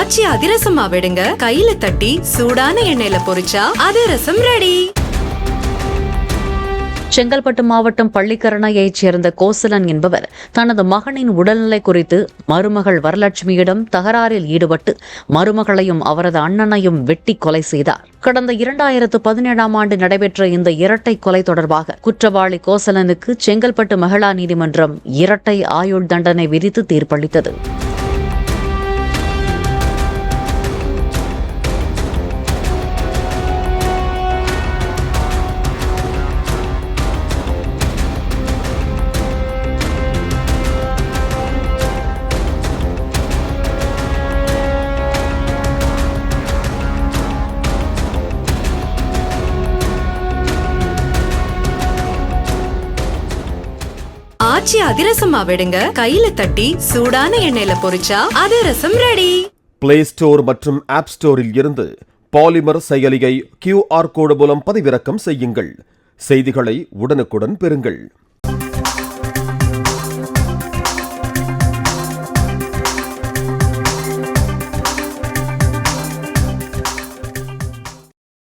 ஆச்சி அதிரசமா விடுங்க, கையில தட்டி சூடான எண்ணெயில பொரிச்சா அதிரசம் ரெடி. செங்கல்பட்டு மாவட்டம் பள்ளிக்கரணையைச் சேர்ந்த கோசலன் என்பவர் தனது மகனின் உடல்நிலை குறித்து மருமகள் வரலட்சுமியிடம் தகராறில் ஈடுபட்டு மருமகளையும் அவரது அண்ணனையும் வெட்டி கொலை செய்தார். கடந்த 2017ஆம் ஆண்டு நடைபெற்ற இந்த இரட்டை கொலை தொடர்பாக குற்றவாளி கோசலனுக்கு செங்கல்பட்டு மகிழா நீதிமன்றம் இரட்டை ஆயுள் தண்டனை விதித்து தீர்ப்பளித்தது. ஆச்சி அதிரசமா விடுங்க, கையில தட்டி சூடான எண்ணெயில பொரிச்சா அதிரசம் ரெடி. பிளே ஸ்டோர் மற்றும் ஆப் ஸ்டோரில் இருந்து பாலிமர் செயலியை QR கோடு மூலம் பதிவிறக்கம் செய்யுங்கள். செய்திகளை உடனுக்குடன் பெறுங்கள்.